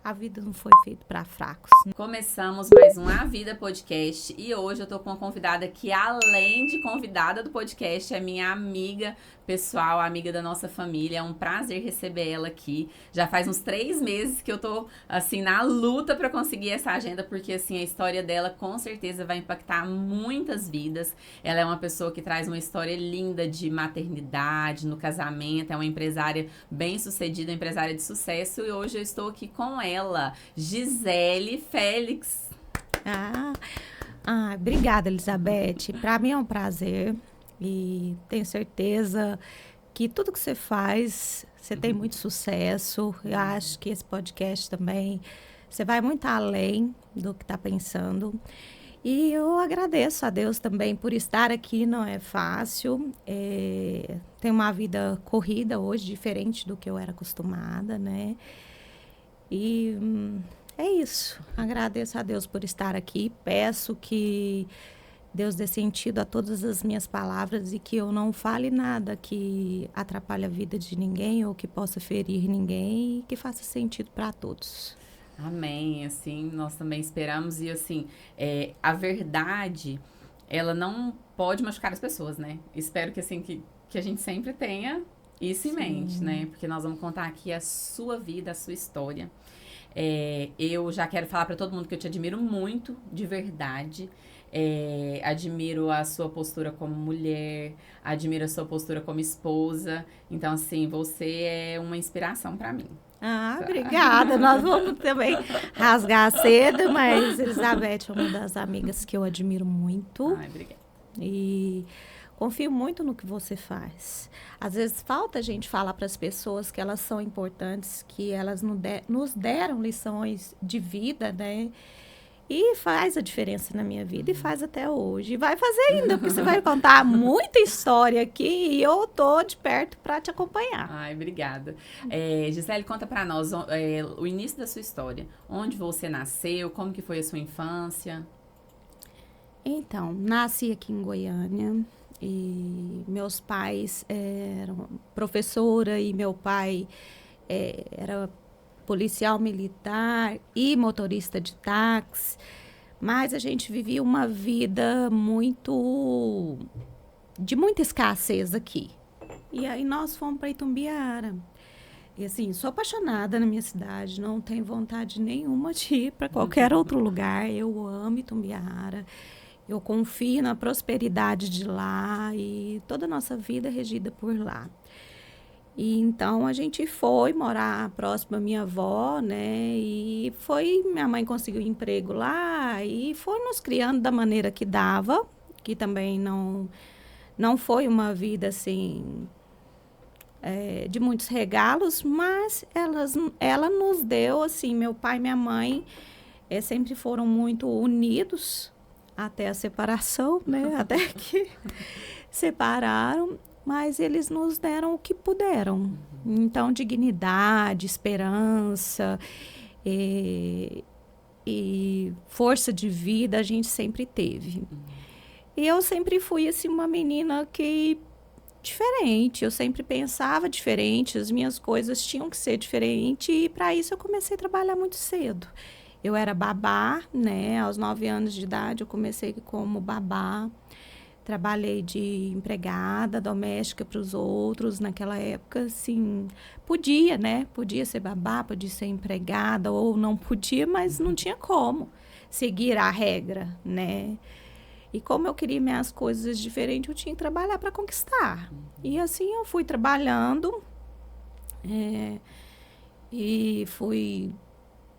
A vida não foi feita para fracos. Começamos mais um A Vida Podcast e hoje eu tô com uma convidada que, além de convidada do podcast, é minha amiga pessoal, amiga da nossa família. É um prazer receber ela aqui. Já faz uns 3 meses que eu tô, assim, na luta pra conseguir essa agenda, porque, assim, a história dela com certeza vai impactar muitas vidas. Ela é uma pessoa que traz uma história linda de maternidade, no casamento, é uma empresária bem-sucedida, empresária de sucesso, e hoje eu estou aqui com ela, Gisele Félix. Obrigada, Elizabeth. Para mim é um prazer e tenho certeza que tudo que você faz, você tem muito sucesso. Eu acho que esse podcast também, você vai muito além do que está pensando. E eu agradeço a Deus também por estar aqui, não é fácil. Tenho uma vida corrida hoje, diferente do que eu era acostumada, né? E é isso. Agradeço a Deus por estar aqui. Peço que Deus dê sentido a todas as minhas palavras e que eu não fale nada que atrapalhe a vida de ninguém ou que possa ferir ninguém e que faça sentido para todos. Amém, assim, nós também esperamos e, assim, a verdade, ela não pode machucar as pessoas, né? Espero que, assim, que a gente sempre tenha isso em mente, né? Porque nós vamos contar aqui a sua vida, a sua história. Eu já quero falar para todo mundo que eu te admiro muito, de verdade. Admiro a sua postura como mulher, admiro a sua postura como esposa. Então, assim, você é uma inspiração para mim. Obrigada. Nós vamos também rasgar cedo, mas Elizabeth é uma das amigas que eu admiro muito. Ai, obrigada. E confio muito no que você faz. Às vezes falta a gente falar para as pessoas que elas são importantes, que elas nos deram lições de vida, né? E faz a diferença na minha vida, e faz até hoje. E vai fazer ainda, porque você vai contar muita história aqui e eu tô de perto para te acompanhar. Ai, obrigada. Gisele, conta para nós o início da sua história. Onde você nasceu, como que foi a sua infância? Então, nasci aqui em Goiânia e meus pais eram professora e meu pai era policial militar e motorista de táxi, mas a gente vivia uma vida de muita escassez aqui. E aí nós fomos para Itumbiara. E assim, sou apaixonada na minha cidade, não tenho vontade nenhuma de ir para qualquer outro lugar. Eu amo Itumbiara. Eu confio na prosperidade de lá e toda a nossa vida é regida por lá. E então a gente foi morar próximo à minha avó, né? E minha mãe conseguiu emprego lá e foi nos criando da maneira que dava, que também não foi uma vida assim de muitos regalos, mas ela nos deu assim, meu pai e minha mãe sempre foram muito unidos até a separação, né? Até que separaram. Mas eles nos deram o que puderam. Então, dignidade, esperança e força de vida a gente sempre teve. E eu sempre fui assim, uma menina que diferente. Eu sempre pensava diferente, as minhas coisas tinham que ser diferentes. E para isso eu comecei a trabalhar muito cedo. Eu era babá, né? Aos 9 anos de idade eu comecei como babá. Trabalhei de empregada doméstica para os outros. Naquela época, assim, podia, né? Podia ser babá, podia ser empregada, ou não podia, mas não tinha como seguir a regra, né? E como eu queria minhas coisas diferentes, eu tinha que trabalhar para conquistar. E assim eu fui trabalhando e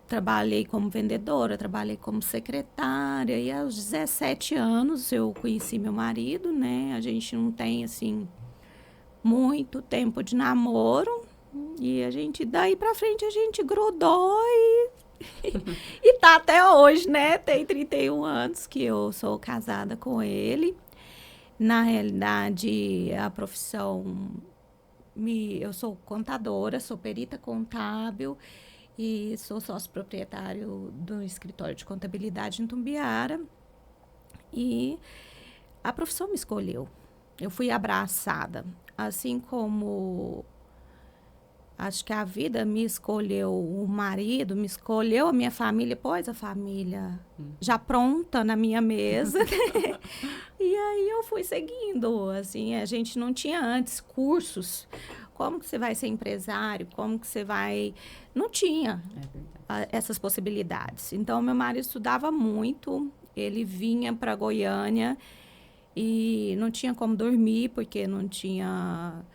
trabalhei como vendedora, trabalhei como secretária e aos 17 anos eu conheci meu marido, né? A gente não tem, assim, muito tempo de namoro e daí pra frente, a gente grudou e tá até hoje, né? Tem 31 anos que eu sou casada com ele. Na realidade, a profissão, eu sou contadora, sou perita contábil, e sou sócio proprietário do escritório de contabilidade em Tumbiara. E a profissão me escolheu. Eu fui abraçada. Assim como acho que a vida me escolheu o marido, me escolheu a minha família, pôs a família já pronta na minha mesa, né? E aí eu fui seguindo, assim, a gente não tinha antes cursos. Como que você vai ser empresário? Como que você vai... Não tinha essas possibilidades. Então, meu marido estudava muito, ele vinha para Goiânia e não tinha como dormir, porque não tinha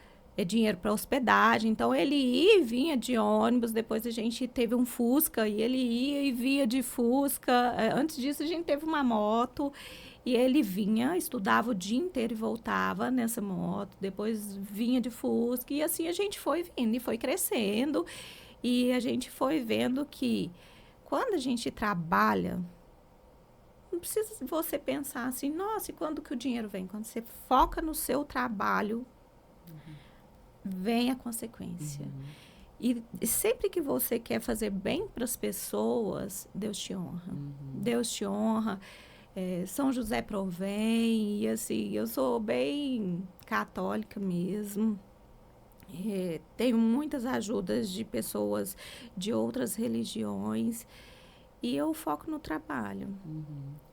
dinheiro para hospedagem. Então, ele ia e vinha de ônibus. Depois, a gente teve um Fusca e ele ia e via de Fusca. Antes disso, a gente teve uma moto. E ele vinha, estudava o dia inteiro e voltava nessa moto. Depois, vinha de Fusca. E assim, a gente foi vindo e foi crescendo. E a gente foi vendo que, quando a gente trabalha... Não precisa você pensar assim, nossa, e quando que o dinheiro vem? Quando você foca no seu trabalho, vem a consequência. E sempre que você quer fazer bem para as pessoas, Deus te honra. Deus te honra. São José provém. E assim, eu sou bem católica mesmo. Tenho muitas ajudas de pessoas de outras religiões. E eu foco no trabalho.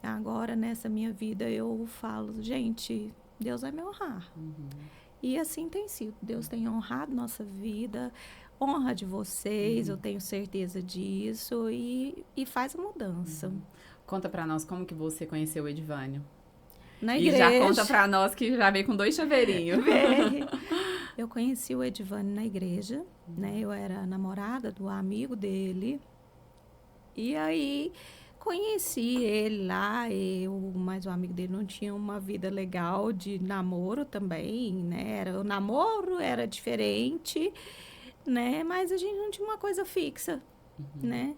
Agora, nessa minha vida, eu falo, gente, Deus vai me honrar. E assim tem sido. Deus tem honrado nossa vida, honra de vocês, eu tenho certeza disso, e faz a mudança. Conta pra nós como que você conheceu o Edivânio. Na igreja. E já conta pra nós que já veio com 2 chaveirinhos. Eu conheci o Edivânio na igreja, né? Eu era namorada do amigo dele. E aí, conheci ele lá, mas o amigo dele não tinha uma vida legal de namoro também, né? O namoro era diferente, né? Mas a gente não tinha uma coisa fixa, né?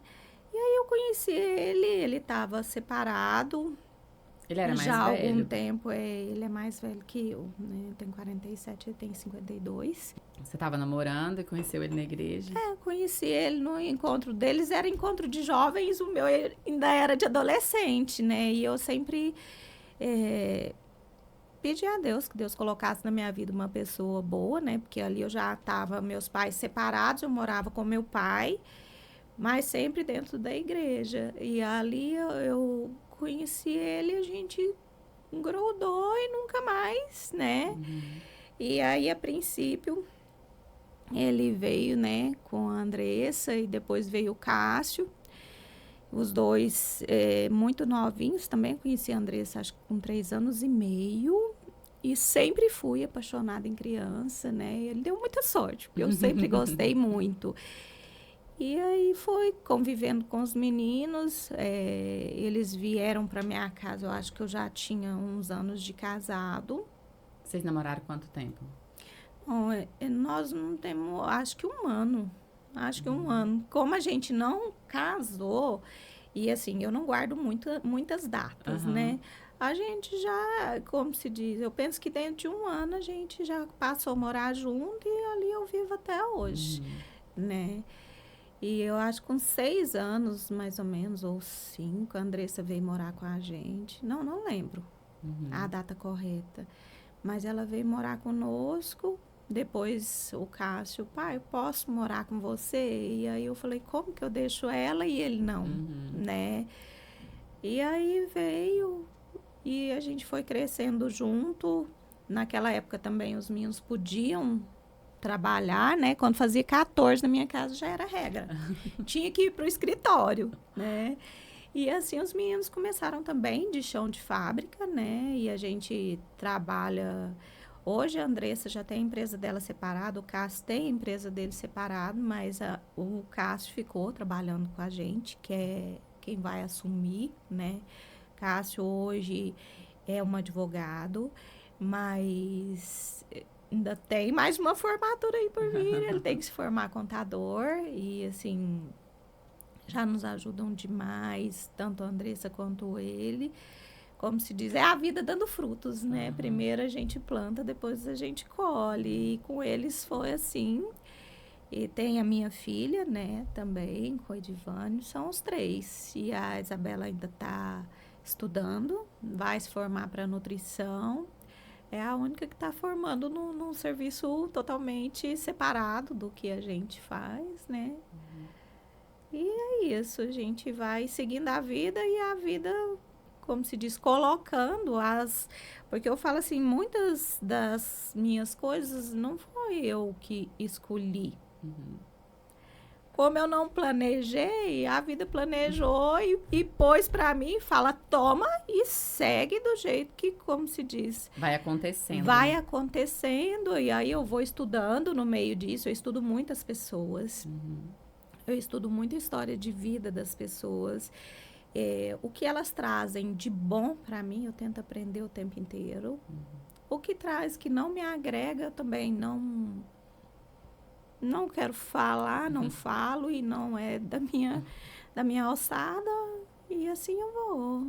E aí eu conheci ele estava separado. Ele era mais velho? Já há algum tempo, ele é mais velho que eu, né? Eu tenho 47, ele tem 52. Você estava namorando e conheceu ele na igreja? Conheci ele no encontro deles, era encontro de jovens, o meu ainda era de adolescente, né? E eu sempre pedi a Deus que Deus colocasse na minha vida uma pessoa boa, né? Porque ali eu já estava, meus pais separados, eu morava com meu pai, mas sempre dentro da igreja. E ali eu conheci ele, a gente grudou e nunca mais, né? E aí, a princípio, ele veio, né, com a Andressa e depois veio o Cássio. Os dois muito novinhos também. Conheci a Andressa, acho que com 3 anos e meio. E sempre fui apaixonada em criança, né? Ele deu muita sorte, porque eu sempre gostei muito. E aí foi convivendo com os meninos. Eles vieram para minha casa, eu acho que eu já tinha uns anos de casado. Vocês namoraram quanto tempo? Bom, nós não temos, acho que 1 ano. Acho que 1 ano. Como a gente não casou, e assim, eu não guardo muitas datas, né? A gente já, como se diz, eu penso que dentro de 1 ano a gente já passou a morar junto e ali eu vivo até hoje, né? E eu acho que com 6 anos, mais ou menos, ou 5, a Andressa veio morar com a gente. Não lembro a data correta. Mas ela veio morar conosco. Depois o Cássio, pai, eu posso morar com você? E aí eu falei, como que eu deixo ela e ele não, né? E aí veio e a gente foi crescendo junto. Naquela época também os meninos podiam trabalhar, né? Quando fazia 14 na minha casa já era regra. Tinha que ir para o escritório, né? E assim os meninos começaram também de chão de fábrica, né? E a gente trabalha... Hoje a Andressa já tem a empresa dela separada, o Cássio tem a empresa dele separado, mas o Cássio ficou trabalhando com a gente, que é quem vai assumir, né? Cássio hoje é um advogado, mas ainda tem mais uma formatura aí por vir, ele tem que se formar contador e, assim, já nos ajudam demais, tanto a Andressa quanto ele. Como se diz, é a vida dando frutos, né? Primeiro a gente planta, depois a gente colhe. E com eles foi assim. E tem a minha filha, né? Também, com o Edivânio. São os 3. E a Isabela ainda está estudando. Vai se formar para nutrição. é a única que está formando num serviço totalmente separado do que a gente faz, né? E é isso, a gente vai seguindo a vida e a vida, como se diz, colocando as... Porque eu falo assim, muitas das minhas coisas não foi eu que escolhi. Como eu não planejei, a vida planejou e pôs para mim, fala, toma e segue do jeito que, como se diz... Vai acontecendo. Vai acontecendo, e aí eu vou estudando no meio disso, eu estudo muitas pessoas. Eu estudo muito a história de vida das pessoas. O que elas trazem de bom para mim, eu tento aprender o tempo inteiro. O que traz que não me agrega, eu também não quero falar, não falo e não é da minha alçada. E assim eu vou.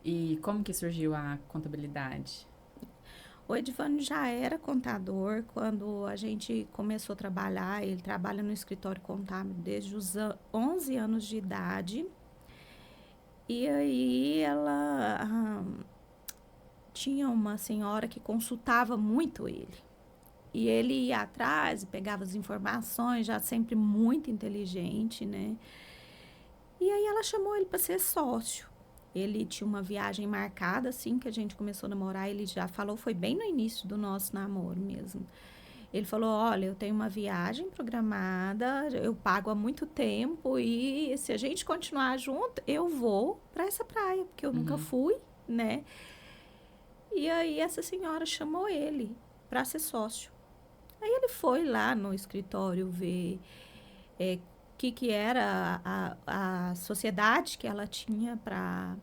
E como que surgiu a contabilidade? O Edvânio já era contador quando a gente começou a trabalhar. Ele trabalha no escritório contábil desde os 11 anos de idade. E aí ela tinha uma senhora que consultava muito ele. E ele ia atrás e pegava as informações, já sempre muito inteligente, né? E aí ela chamou ele para ser sócio. Ele tinha uma viagem marcada, assim, que a gente começou a namorar. Ele já falou, foi bem no início do nosso namoro mesmo. Ele falou, olha, eu tenho uma viagem programada, eu pago há muito tempo e se a gente continuar junto, eu vou para essa praia, porque eu nunca fui, né? E aí essa senhora chamou ele para ser sócio. Aí ele foi lá no escritório ver que era a sociedade que ela tinha para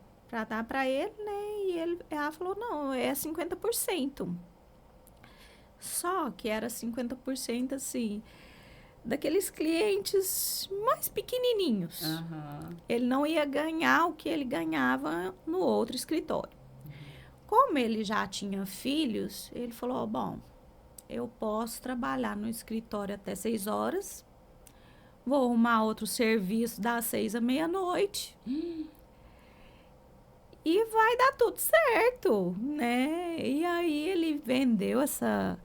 dar para ele, né? E ela falou, não, é 50%. Só que era 50%, assim, daqueles clientes mais pequenininhos. Ele não ia ganhar o que ele ganhava no outro escritório. Como ele já tinha filhos, ele falou, bom, eu posso trabalhar no escritório até 6 horas, vou arrumar outro serviço das 6 à meia-noite e vai dar tudo certo, né? E aí ele vendeu essa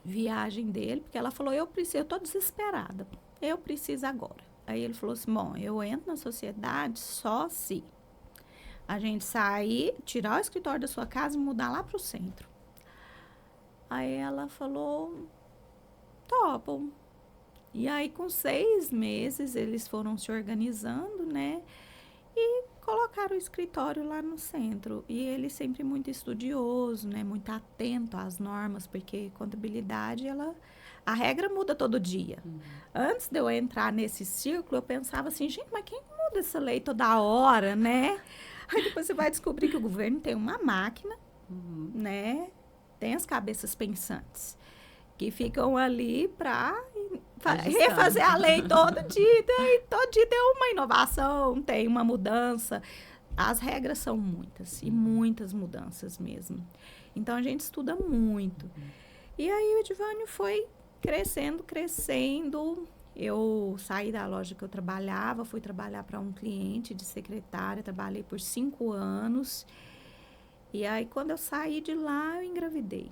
viagem dele, porque ela falou, eu tô desesperada, eu preciso agora. Aí ele falou assim, bom, eu entro na sociedade só se a gente sair, tirar o escritório da sua casa e mudar lá pro centro. Aí ela falou, topam. E aí, com 6 meses, eles foram se organizando, né? E colocaram o escritório lá no centro. E ele sempre muito estudioso, né? Muito atento às normas, porque contabilidade, a regra muda todo dia. Antes de eu entrar nesse círculo, eu pensava assim, gente, mas quem muda essa lei toda hora, né? Aí depois você vai descobrir que o governo tem uma máquina, né? Tem as cabeças pensantes que ficam ali para refazer a lei todo dia. E todo dia tem uma inovação, tem uma mudança. As regras são muitas, e muitas mudanças mesmo. Então, a gente estuda muito. E aí, o Edvânio foi crescendo. Eu saí da loja que eu trabalhava, fui trabalhar para um cliente de secretária, trabalhei por 5 anos. E aí, quando eu saí de lá, eu engravidei.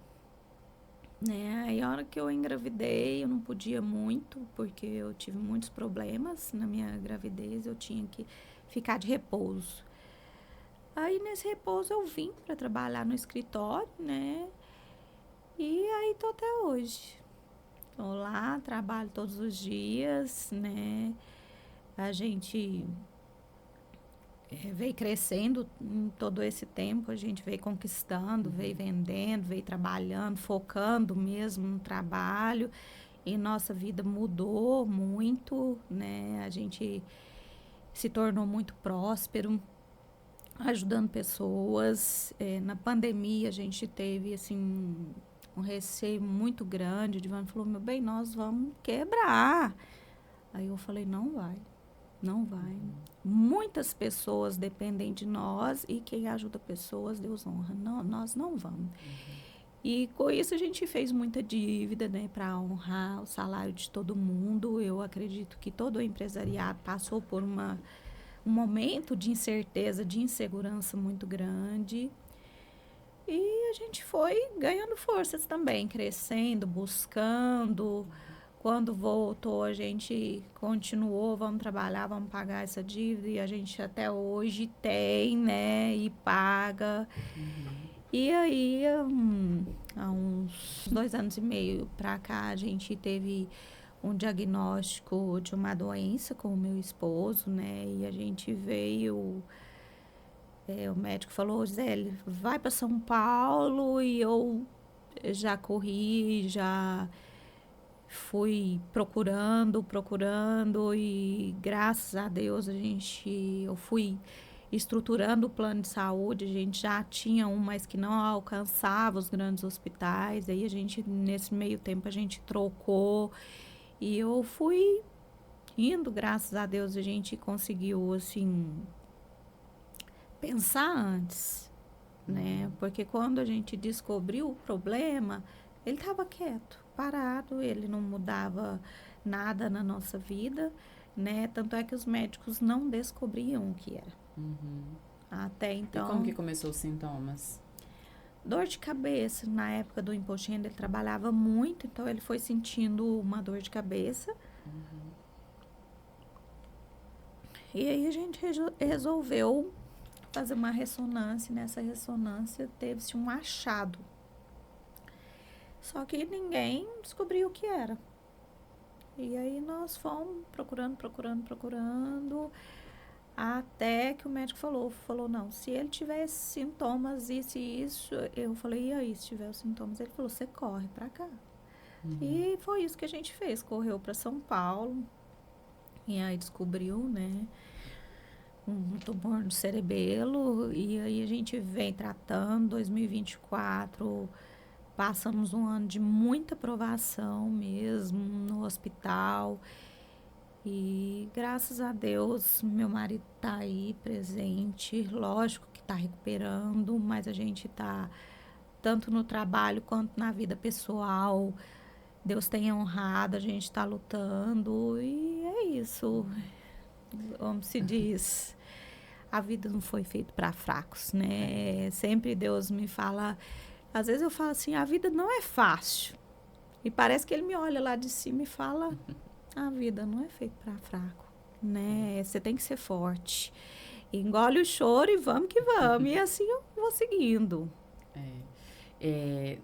Né? Aí, a hora que eu engravidei, eu não podia muito, porque eu tive muitos problemas na minha gravidez, eu tinha que ficar de repouso. Aí, nesse repouso, eu vim para trabalhar no escritório, né? E aí, tô até hoje. Tô lá, trabalho todos os dias, né? A gente veio crescendo em todo esse tempo, a gente veio conquistando, veio vendendo, veio trabalhando, focando mesmo no trabalho. E nossa vida mudou muito, né? A gente se tornou muito próspero, ajudando pessoas. Na pandemia, a gente teve, assim, um receio muito grande. O Edvânio falou, meu bem, nós vamos quebrar. Aí eu falei, não vai. Muitas pessoas dependem de nós e quem ajuda pessoas, Deus honra. Não, nós não vamos. E com isso a gente fez muita dívida, né, para honrar o salário de todo mundo. Eu acredito que todo o empresariado passou por um momento de incerteza, de insegurança muito grande. E a gente foi ganhando forças também, crescendo, buscando. Quando voltou, a gente continuou, vamos trabalhar, vamos pagar essa dívida. E a gente até hoje tem, né? E paga. E aí, há uns 2 anos e meio pra cá, a gente teve um diagnóstico de uma doença com o meu esposo, né? E a gente veio. O médico falou, Gisele, vai para São Paulo. E eu já corri, já fui procurando. E graças a Deus eu fui estruturando o plano de saúde. A gente já tinha um, mas que não alcançava os grandes hospitais. Aí nesse meio tempo, a gente trocou. E eu fui indo, graças a Deus, a gente conseguiu, assim, pensar antes, né? Porque quando a gente descobriu o problema, ele estava quieto, parado, ele não mudava nada na nossa vida, né? Tanto é que os médicos não descobriam o que era. Até então. E como que começou os sintomas? Dor de cabeça. Na época do imposto de renda, ele trabalhava muito, então ele foi sentindo uma dor de cabeça. E aí a gente resolveu fazer uma ressonância. Nessa ressonância teve-se um achado. Só que ninguém descobriu o que era. E aí nós fomos procurando, até que o médico falou, não, se ele tiver sintomas, isso e isso, eu falei, e aí, se tiver os sintomas? Ele falou, você corre pra cá. E foi isso que a gente fez, correu pra São Paulo, e aí descobriu, né, um tumor no cerebelo, e aí a gente vem tratando. 2024, passamos um ano de muita provação mesmo no hospital. E graças a Deus, meu marido tá aí presente. Lógico que tá recuperando, mas a gente tá tanto no trabalho quanto na vida pessoal. Deus tem honrado, a gente tá lutando e é isso. Como se diz, a vida não foi feita para fracos, né? Sempre Deus me fala, às vezes eu falo assim, a vida não é fácil. E parece que ele me olha lá de cima e fala, a vida não é feita para fraco, né? Você tem que ser forte. Engole o choro e vamos que vamos. E assim eu vou seguindo.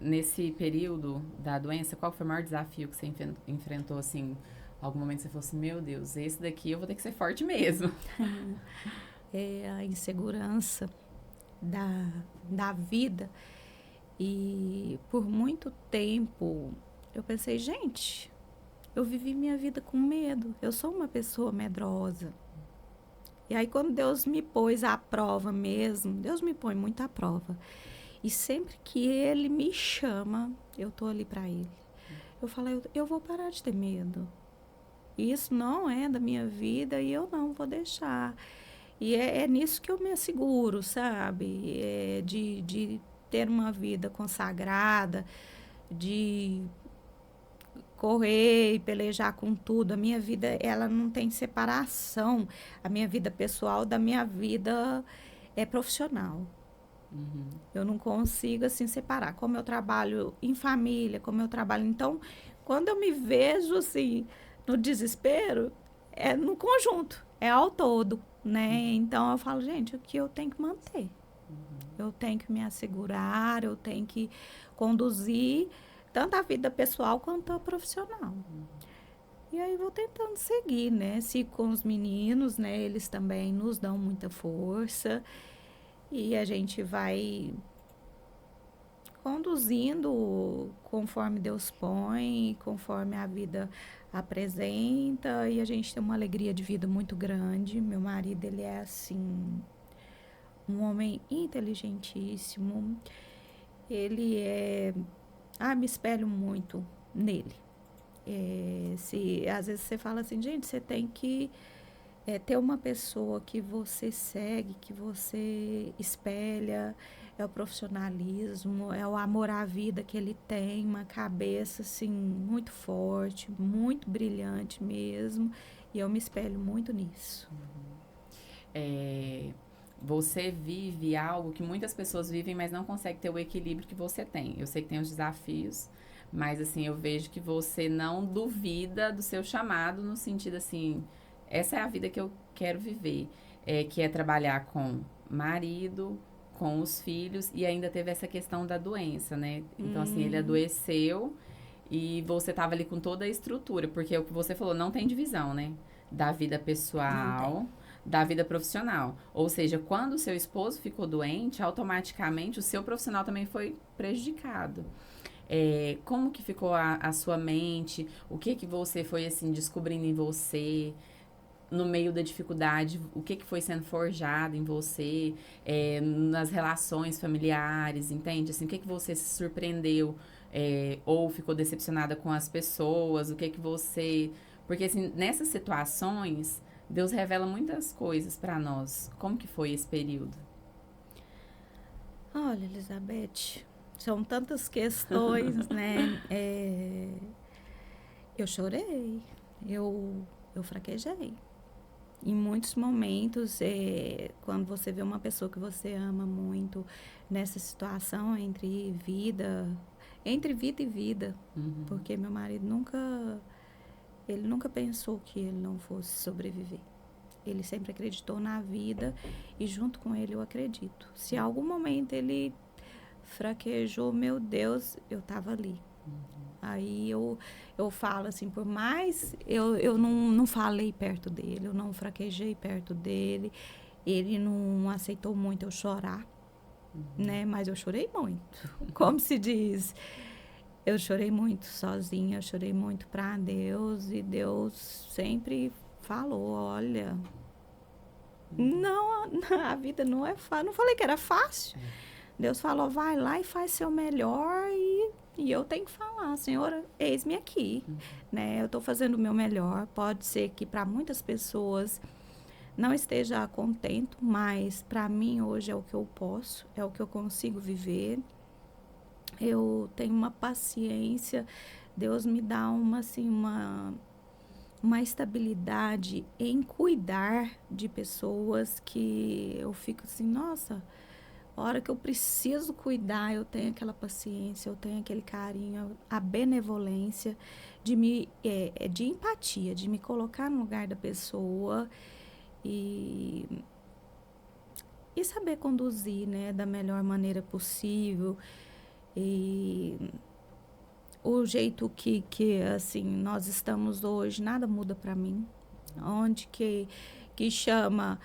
Nesse período da doença, qual foi o maior desafio que você enfrentou, assim, algum momento você falou assim, meu Deus, esse daqui eu vou ter que ser forte mesmo? É a insegurança da vida. E por muito tempo eu pensei, gente, eu vivi minha vida com medo. Eu sou uma pessoa medrosa. E aí, quando Deus me pôs à prova mesmo, Deus me põe muito à prova. E sempre que Ele me chama, eu tô ali para Ele. Eu falo, eu vou parar de ter medo. Isso não é da minha vida e eu não vou deixar. E é nisso que eu me asseguro, sabe? De ter uma vida consagrada, de correr e pelejar com tudo. A minha vida, ela não tem separação. A minha vida pessoal da minha vida profissional. Eu não consigo, assim, separar. Como eu trabalho em família, como eu trabalho... Então, quando eu me vejo, assim, no desespero, é no conjunto, é ao todo, né? Então, eu falo, gente, o que eu tenho que manter? Eu tenho que me assegurar, eu tenho que conduzir tanto a vida pessoal quanto a profissional. E aí vou tentando seguir, né? Sigo com os meninos, né? Eles também nos dão muita força. E a gente vai conduzindo conforme Deus põe, conforme a vida apresenta. E a gente tem uma alegria de vida muito grande. Meu marido, ele é assim, um homem inteligentíssimo. Ele é... me espelho muito nele. Às vezes você fala assim, gente, você tem que ter uma pessoa que você segue, que você espelha, é o profissionalismo, é o amor à vida que ele tem, uma cabeça, assim, muito forte, muito brilhante mesmo, e eu me espelho muito nisso. você vive algo que muitas pessoas vivem, mas não consegue ter o equilíbrio que você tem. Eu sei que tem os desafios, mas assim, eu vejo que você não duvida do seu chamado no sentido assim, essa é a vida que eu quero viver, que é trabalhar com marido, com os filhos e ainda teve essa questão da doença, né? Então assim, ele adoeceu e você tava ali com toda a estrutura, porque é o que você falou, não tem divisão, né? Da vida pessoal, da vida profissional. Ou seja, quando o seu esposo ficou doente, automaticamente o seu profissional também foi prejudicado. Como que ficou a sua mente? O que você foi, assim, descobrindo em você? No meio da dificuldade, o que foi sendo forjado em você? Nas relações familiares, entende? Assim, o que você se surpreendeu? Ou ficou decepcionada com as pessoas? O que você... Porque, assim, nessas situações, Deus revela muitas coisas para nós. Como que foi esse período? Olha, Elizabeth, são tantas questões, né? Eu chorei, eu fraquejei. Em muitos momentos, quando você vê uma pessoa que você ama muito nessa situação entre vida e vida, porque meu marido ele nunca pensou que ele não fosse sobreviver. Ele sempre acreditou na vida e junto com ele eu acredito. Se em algum momento ele fraquejou, meu Deus, eu estava ali. Aí eu falo assim, por mais eu não falei perto dele, eu não fraquejei perto dele, ele não aceitou muito eu chorar, né? Mas eu chorei muito. Como se diz, eu chorei muito sozinha, eu chorei muito para Deus e Deus sempre falou, olha, não, a vida não é fácil. Não falei que era fácil. Deus falou, vai lá e faz seu melhor e eu tenho que falar, Senhor, eis-me aqui, né? Eu estou fazendo o meu melhor. Pode ser que para muitas pessoas não esteja contente, mas para mim hoje é o que eu posso, é o que eu consigo viver. Eu tenho uma paciência, Deus me dá uma estabilidade em cuidar de pessoas que eu fico assim, nossa, a hora que eu preciso cuidar, eu tenho aquela paciência, eu tenho aquele carinho, a benevolência de empatia, de me colocar no lugar da pessoa e saber conduzir, né, da melhor maneira possível. E o jeito que assim, nós estamos hoje, nada muda para mim. Onde que chama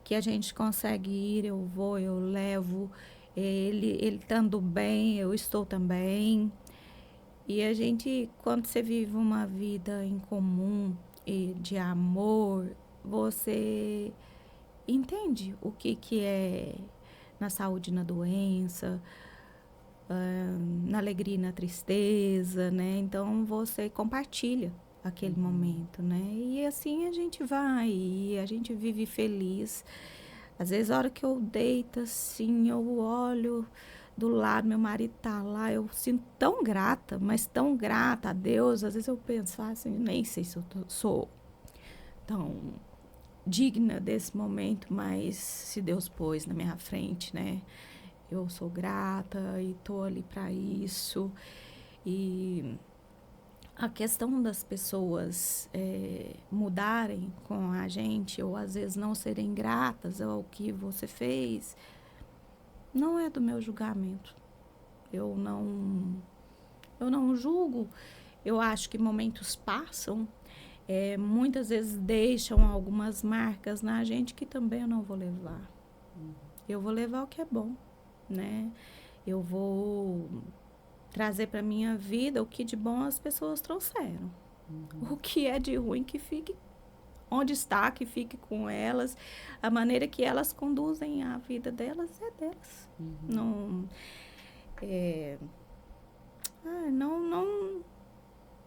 que a gente consegue ir, eu vou, eu levo. Ele estando bem, eu estou também. E a gente, quando você vive uma vida em comum e de amor, você entende o que é na saúde e na doença, na alegria e na tristeza, né? Então você compartilha aquele momento, né? E assim a gente vai, e a gente vive feliz. Às vezes, a hora que eu deito, assim, eu olho do lado, meu marido tá lá, eu sinto tão grata, mas tão grata a Deus. Às vezes eu penso assim, nem sei se eu sou tão digna desse momento, mas se Deus pôs na minha frente, né? Eu sou grata e tô ali para isso. E a questão das pessoas mudarem com a gente ou às vezes não serem gratas ao que você fez, não é do meu julgamento. Eu não julgo. Eu acho que momentos passam, muitas vezes deixam algumas marcas na gente que também eu não vou levar. Eu vou levar o que é bom, né? Eu vou trazer para minha vida o que de bom as pessoas trouxeram. O que é de ruim que fique onde está, que fique com elas. A maneira que elas conduzem a vida delas é delas.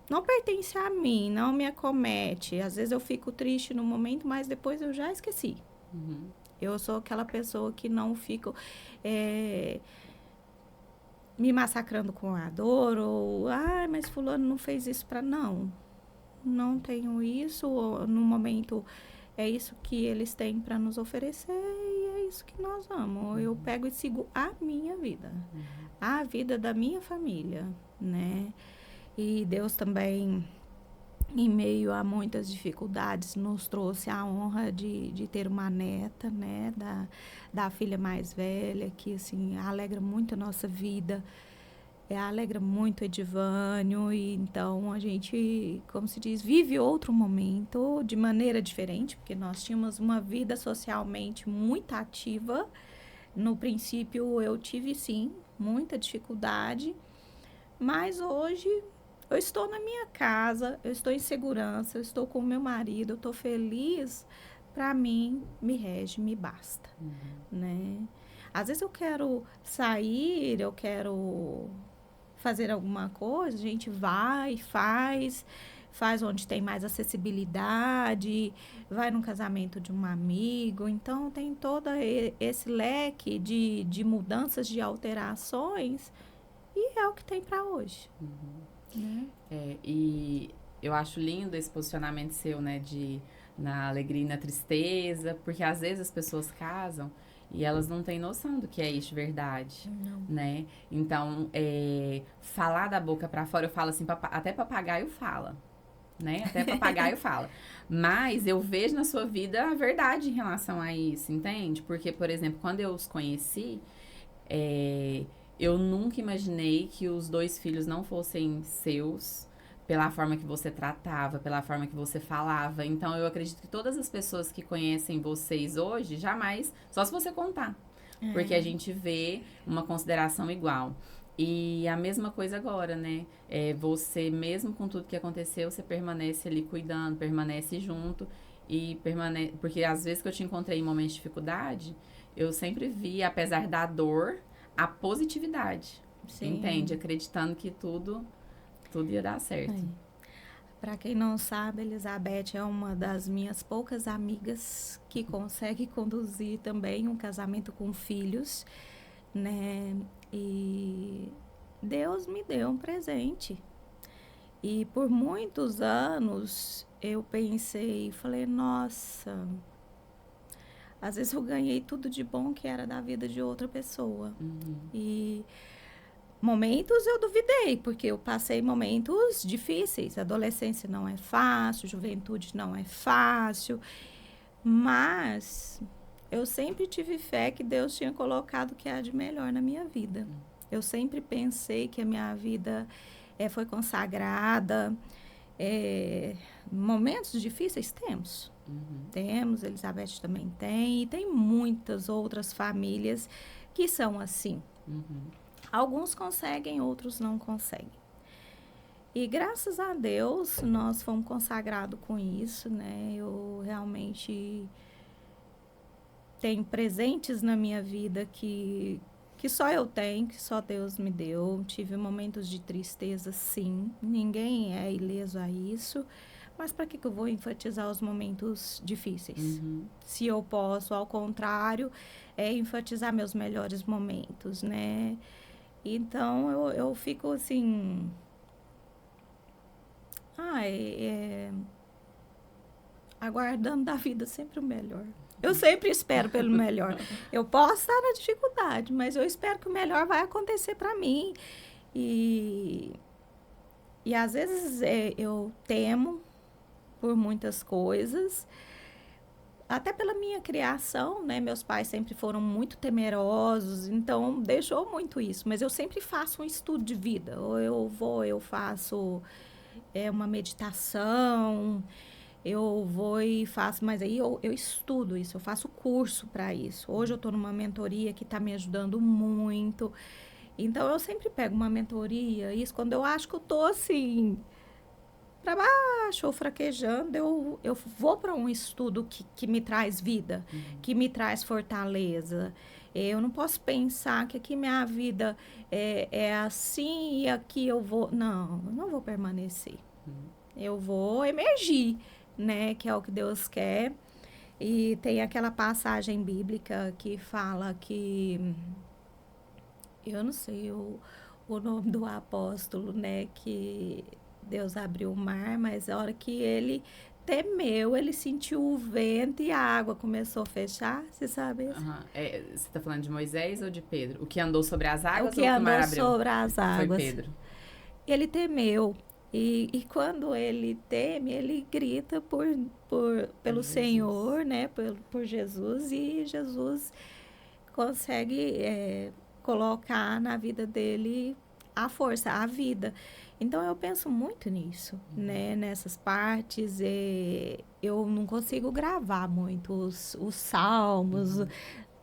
Não pertence a mim, não me acomete. Às vezes eu fico triste no momento, mas depois eu já esqueci. Eu sou aquela pessoa que não fico me massacrando com a dor, ou, mas fulano não fez isso para... Não tenho isso, no momento é isso que eles têm para nos oferecer, e é isso que nós vamos. Eu pego e sigo a minha vida, a vida da minha família, né? E Deus também, em meio a muitas dificuldades, nos trouxe a honra de ter uma neta, né? Da filha mais velha, que, assim, alegra muito a nossa vida. Alegra muito o Edivânio, e então a gente, como se diz, vive outro momento de maneira diferente, porque nós tínhamos uma vida socialmente muito ativa. No princípio eu tive, sim, muita dificuldade, mas hoje eu estou na minha casa, eu estou em segurança, eu estou com o meu marido, eu estou feliz. Para mim, me rege, me basta, né? Às vezes eu quero sair, eu quero fazer alguma coisa, a gente vai, faz onde tem mais acessibilidade, vai num casamento de um amigo. Então, tem todo esse leque de mudanças, de alterações, e é o que tem para hoje. Né? E eu acho lindo esse posicionamento seu, né, na alegria e na tristeza, porque às vezes as pessoas casam e elas não têm noção do que é isso de verdade, né? Então, falar da boca pra fora, eu falo assim, até papagaio fala, né? Até papagaio fala. Mas eu vejo na sua vida a verdade em relação a isso, entende? Porque, por exemplo, quando eu os conheci, eu nunca imaginei que os 2 filhos não fossem seus, pela forma que você tratava, pela forma que você falava. Então, eu acredito que todas as pessoas que conhecem vocês hoje, jamais, só se você contar. Porque a gente vê uma consideração igual. E a mesma coisa agora, né? Você, mesmo com tudo que aconteceu, você permanece ali cuidando, permanece junto. Porque às vezes que eu te encontrei em momentos de dificuldade, eu sempre vi, apesar da dor, a positividade. Sim. Entende? Acreditando que tudo ia dar certo. Para quem não sabe, Elizabeth é uma das minhas poucas amigas que consegue conduzir também um casamento com filhos, né? E Deus me deu um presente. E por muitos anos eu pensei, falei, nossa, às vezes eu ganhei tudo de bom que era da vida de outra pessoa. E momentos eu duvidei, porque eu passei momentos difíceis. Adolescência não é fácil, juventude não é fácil. Mas eu sempre tive fé que Deus tinha colocado o que há de melhor na minha vida. Eu sempre pensei que a minha vida foi consagrada. Momentos difíceis temos. Temos, Elizabeth também tem. E tem muitas outras famílias que são assim. Alguns conseguem, outros não conseguem. E graças a Deus, nós fomos consagrados com isso, né? Eu realmente tenho presentes na minha vida que só eu tenho, que só Deus me deu. Tive momentos de tristeza, sim. Ninguém é ileso a isso. Mas para que eu vou enfatizar os momentos difíceis? Se eu posso, ao contrário, enfatizar meus melhores momentos, né? Então, eu fico assim... aguardando da vida sempre o melhor. Eu sempre espero pelo melhor. Eu posso estar na dificuldade, mas eu espero que o melhor vai acontecer para mim. E às vezes eu temo por muitas coisas, até pela minha criação, né? Meus pais sempre foram muito temerosos, então deixou muito isso. Mas eu sempre faço um estudo de vida. Ou eu faço uma meditação, eu vou e faço, mas aí eu estudo isso, eu faço curso para isso. Hoje eu estou numa mentoria que está me ajudando muito. Então, eu sempre pego uma mentoria, isso quando eu acho que eu estou assim... para baixo ou fraquejando, eu vou para um estudo que me traz vida, que me traz fortaleza. Eu não posso pensar que aqui minha vida é assim e aqui eu vou... Não, eu não vou permanecer. Eu vou emergir, né? Que é o que Deus quer. E tem aquela passagem bíblica que fala que... Eu não sei o nome do apóstolo, né? Que... Deus abriu o mar, mas a hora que ele temeu, ele sentiu o vento e a água começou a fechar, você sabe isso? Você tá falando de Moisés ou de Pedro? O que andou sobre as águas O que ou o que o mar andou abriu? sobre as Foi águas. Pedro. Ele temeu. E quando ele teme, ele grita pelo Jesus. Senhor, né? Por Jesus, e Jesus consegue colocar na vida dele a força, a vida. Então, eu penso muito nisso, né? Nessas partes. Eu não consigo gravar muito os salmos,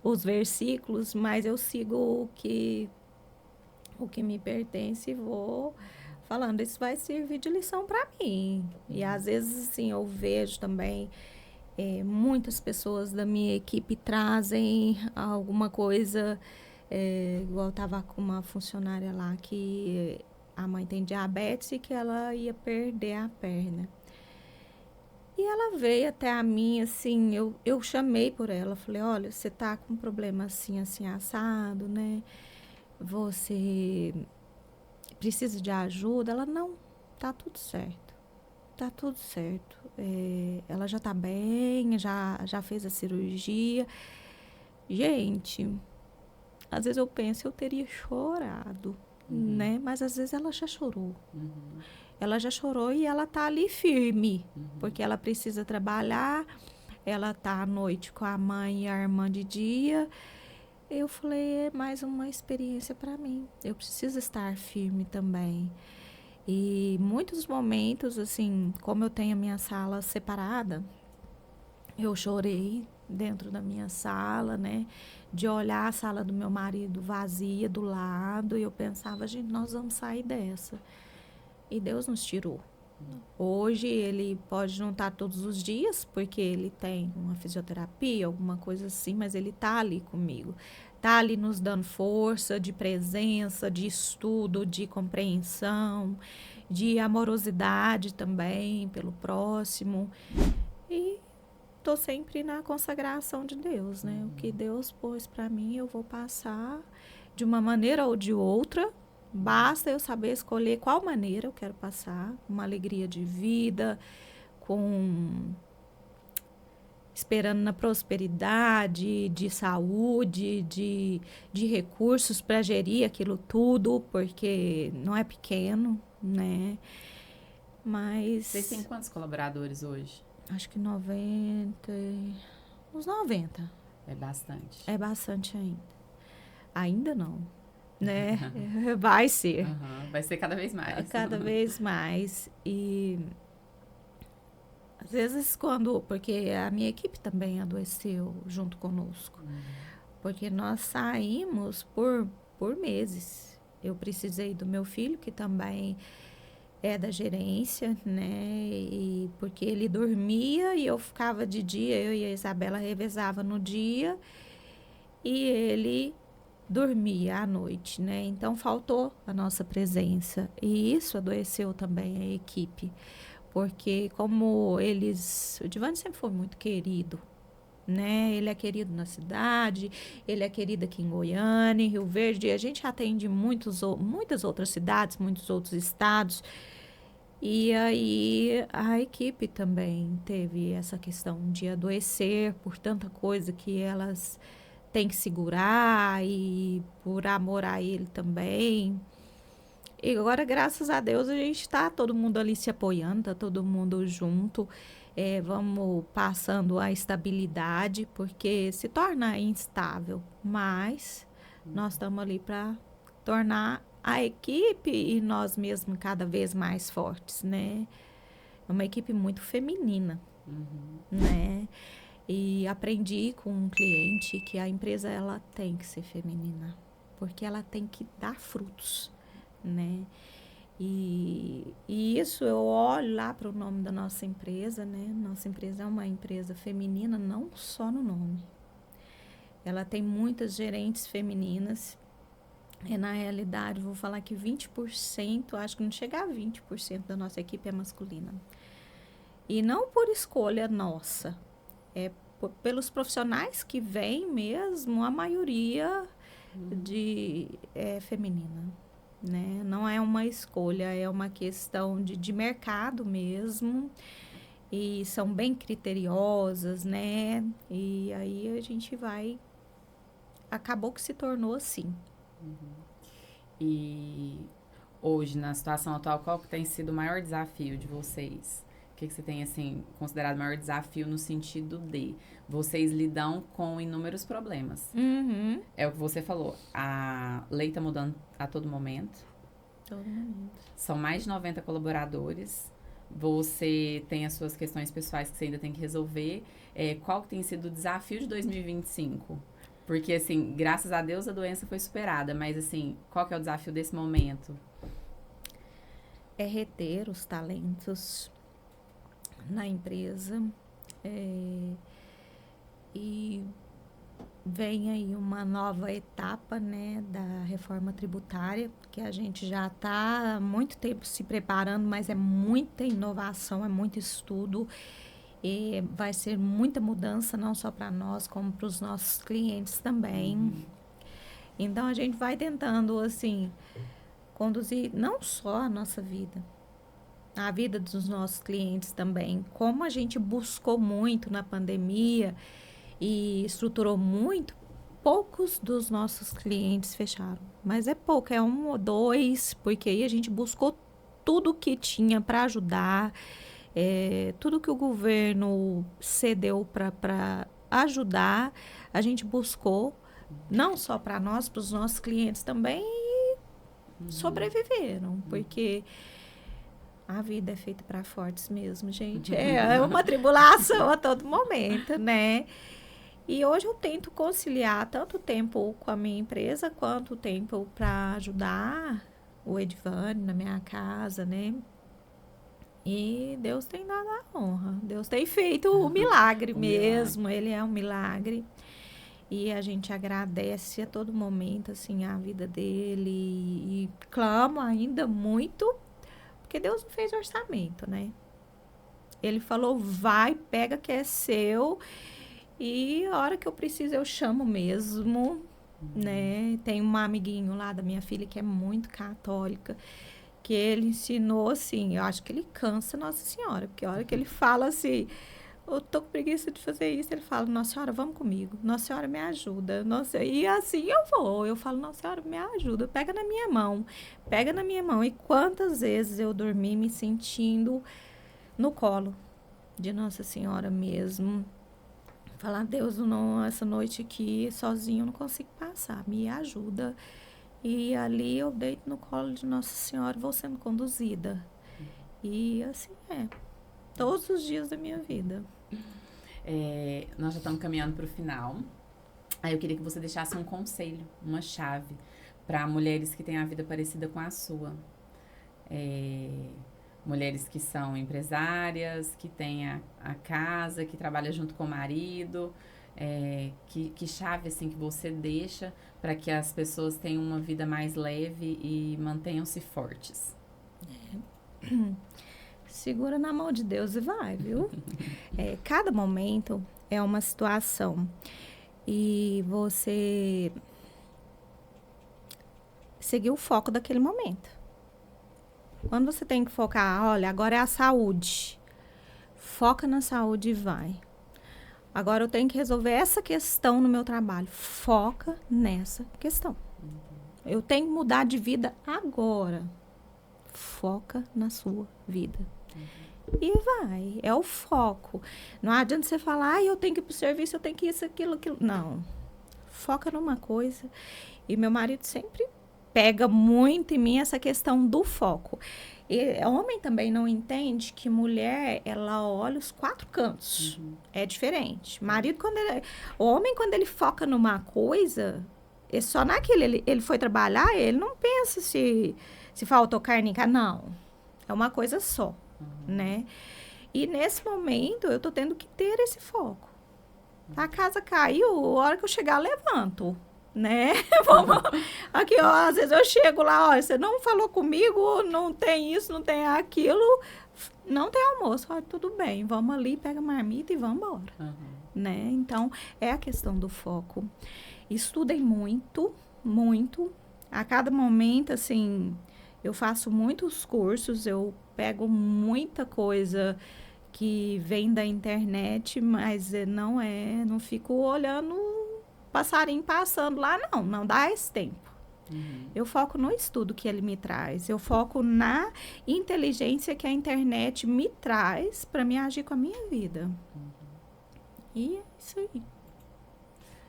os versículos, mas eu sigo o que me pertence e vou falando. Isso vai servir de lição para mim. E às vezes, assim, eu vejo também muitas pessoas da minha equipe trazem alguma coisa, igual eu estava com uma funcionária lá que a mãe tem diabetes e que ela ia perder a perna. E ela veio até a mim, assim, eu chamei por ela, falei, olha, você tá com um problema assim, assim, assado, né? Você precisa de ajuda? Ela, não, tá tudo certo. Tá tudo certo. Ela já tá bem, já fez a cirurgia. Gente, às vezes eu penso, eu teria chorado, né? Mas às vezes ela já chorou. Ela já chorou e ela tá ali firme, porque ela precisa trabalhar, ela tá à noite com a mãe e a irmã de dia. Eu falei, é mais uma experiência para mim. Eu preciso estar firme também. E muitos momentos, assim, como eu tenho a minha sala separada, eu chorei dentro da minha sala, né? De olhar a sala do meu marido vazia do lado, e eu pensava, gente, nós vamos sair dessa. E Deus nos tirou. Hoje ele pode não estar todos os dias, porque ele tem uma fisioterapia, alguma coisa assim, mas ele está ali comigo. Está ali nos dando força, de presença, de estudo, de compreensão, de amorosidade também pelo próximo. E estou sempre na consagração de Deus, né? O que Deus pôs para mim, eu vou passar de uma maneira ou de outra. Basta eu saber escolher qual maneira eu quero passar, uma alegria de vida, esperando na prosperidade, de saúde, de recursos para gerir aquilo tudo, porque não é pequeno, né? Mas Vocês têm quantos colaboradores hoje? acho que 90, uns 90. É bastante. É bastante ainda. Ainda não, né? Vai ser. Vai ser cada vez mais. Cada vez mais. E às vezes porque a minha equipe também adoeceu junto conosco. Porque nós saímos por meses. Eu precisei do meu filho, que também é da gerência, né? E porque ele dormia e eu ficava de dia, eu e a Isabela revezava no dia e ele dormia à noite, né? Então faltou a nossa presença e isso adoeceu também a equipe, porque como o Divani sempre foi muito querido, né? Ele é querido na cidade, ele é querido aqui em Goiânia, em Rio Verde, e a gente atende muitas outras cidades, muitos outros estados. E aí a equipe também teve essa questão de adoecer por tanta coisa que elas têm que segurar e por amor a ele também. E agora, graças a Deus, a gente está todo mundo ali se apoiando, tá todo mundo junto. Vamos passando a estabilidade, porque se torna instável, mas nós estamos ali para tornar a equipe e nós mesmos cada vez mais fortes, né? É uma equipe muito feminina, né? E aprendi com um cliente que a empresa ela tem que ser feminina, porque ela tem que dar frutos, né? E isso eu olho lá para o nome da nossa empresa, né? Nossa empresa é uma empresa feminina, não só no nome. Ela tem muitas gerentes femininas. E na realidade, vou falar que 20%, acho que não chega a 20% da nossa equipe é masculina. E não por escolha nossa, pelos profissionais que vêm mesmo, a maioria é feminina. Né? Não é uma escolha, é uma questão de mercado mesmo. e são bem criteriosas, né? E aí a gente vai... Acabou que se tornou assim. E hoje, na situação atual, qual que tem sido o maior desafio de vocês? O que você tem, assim, considerado o maior desafio no sentido de vocês lidam com inúmeros problemas? É o que você falou, a lei está mudando a todo momento. Todo momento. São mais de 90 colaboradores. Você tem as suas questões pessoais que você ainda tem que resolver. Qual que tem sido o desafio de 2025? Porque, assim, graças a Deus a doença foi superada. Mas, assim, qual que é o desafio desse momento? É reter os talentos na empresa. E vem aí uma nova etapa, né, da reforma tributária, que a gente já está há muito tempo se preparando, mas é muita inovação, é muito estudo, e vai ser muita mudança, não só para nós, como para os nossos clientes também. Então, a gente vai tentando, assim, conduzir não só a nossa vida, a vida dos nossos clientes também. Como a gente buscou muito na pandemia e estruturou muito, poucos dos nossos clientes fecharam. Mas é pouco, é 1 ou 2, porque aí a gente buscou tudo que tinha para ajudar, tudo que o governo cedeu para ajudar, a gente buscou, não só para nós, para os nossos clientes também, e sobreviveram, porque a vida é feita para fortes mesmo, gente. É uma tribulação a todo momento, né? E hoje eu tento conciliar tanto tempo com a minha empresa, quanto tempo para ajudar o Edvane na minha casa, né? E Deus tem dado a honra. Deus tem feito o milagre mesmo. Ele é um milagre. E a gente agradece a todo momento, assim, a vida dele. E clamo ainda muito, porque Deus não fez orçamento, né? Ele falou, vai, pega que é seu. E a hora que eu preciso, eu chamo mesmo, né? Tem um amiguinho lá da minha filha que é muito católica, que ele ensinou, assim, eu acho que ele cansa Nossa Senhora, porque a hora que ele fala assim, eu tô com preguiça de fazer isso, ele fala, Nossa Senhora, vamos comigo, Nossa Senhora, me ajuda, Nossa... E assim eu falo, Nossa Senhora, me ajuda, pega na minha mão, e quantas vezes eu dormi me sentindo no colo de Nossa Senhora mesmo, falar, Deus, não, essa noite aqui, sozinho, eu não consigo passar, me ajuda. E ali eu deito no colo de Nossa Senhora, vou sendo conduzida. E assim todos os dias da minha vida. Nós já estamos caminhando para o final. Aí eu queria que você deixasse um conselho, uma chave, para mulheres que têm a vida parecida com a sua. Mulheres que são empresárias, que têm a casa, que trabalham junto com o marido. Que chave, assim, que você deixa para que as pessoas tenham uma vida mais leve e mantenham-se fortes? Segura na mão de Deus e vai, viu? Cada momento é uma situação. E você seguir o foco daquele momento. Quando você tem que focar, olha, agora é a saúde. Foca na saúde e vai. Agora eu tenho que resolver essa questão no meu trabalho. Foca nessa questão. Eu tenho que mudar de vida agora. Foca na sua vida. E vai. É o foco. Não adianta você falar, eu tenho que ir pro serviço, eu tenho que isso, aquilo. Não. Foca numa coisa. E meu marido sempre pega muito em mim essa questão do foco. E homem também não entende que mulher, ela olha os 4 cantos. É diferente. Marido, o homem, quando ele foca numa coisa, é só naquilo. Ele foi trabalhar, ele não pensa se faltou carne em casa. Não. É uma coisa só, né? E nesse momento, eu tô tendo que ter esse foco. A casa caiu, a hora que eu chegar, eu levanto. Né? Aqui, ó, às vezes eu chego lá, ó, você não falou comigo, não tem isso, não tem aquilo, não tem almoço. Ó, tudo bem, vamos ali, pega a marmita e vamos embora. Né? Então, é a questão do foco. Estudem muito, muito. A cada momento, assim, eu faço muitos cursos, eu pego muita coisa que vem da internet, mas não fico olhando passarinho passando lá, não dá esse tempo. Eu foco no estudo que ele me traz, eu foco na inteligência que a internet me traz para me agir com a minha vida. E é isso aí.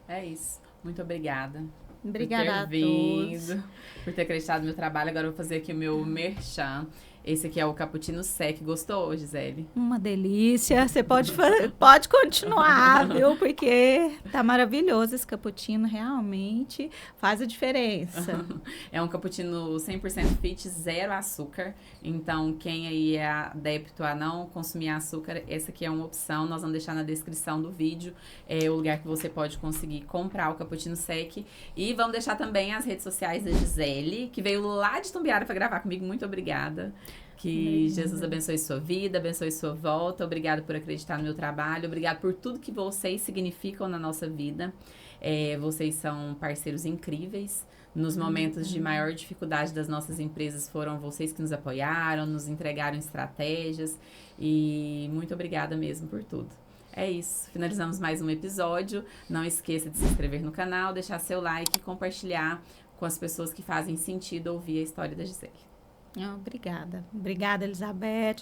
É isso. Muito obrigada. Obrigada por ter vindo, por ter acreditado no meu trabalho. Agora eu vou fazer aqui o meu merchan. Esse aqui é o Cappuccino Sec. Gostou, Gisele? Uma delícia. Você pode continuar, viu? Porque tá maravilhoso esse cappuccino. Realmente faz a diferença. É um cappuccino 100% fit, zero açúcar. Então, quem aí é adepto a não consumir açúcar, essa aqui é uma opção. Nós vamos deixar na descrição do vídeo o lugar que você pode conseguir comprar o Cappuccino Sec. E vamos deixar também as redes sociais da Gisele, que veio lá de Itumbiara para gravar comigo. Muito obrigada. Que Jesus abençoe sua vida, abençoe sua volta. Obrigada por acreditar no meu trabalho. Obrigada por tudo que vocês significam na nossa vida. Vocês são parceiros incríveis. Nos momentos de maior dificuldade das nossas empresas, foram vocês que nos apoiaram, nos entregaram estratégias. E muito obrigada mesmo por tudo. É isso. Finalizamos mais um episódio. Não esqueça de se inscrever no canal, deixar seu like e compartilhar com as pessoas que fazem sentido ouvir a história da Gisele. Obrigada. Obrigada, Elizabeth.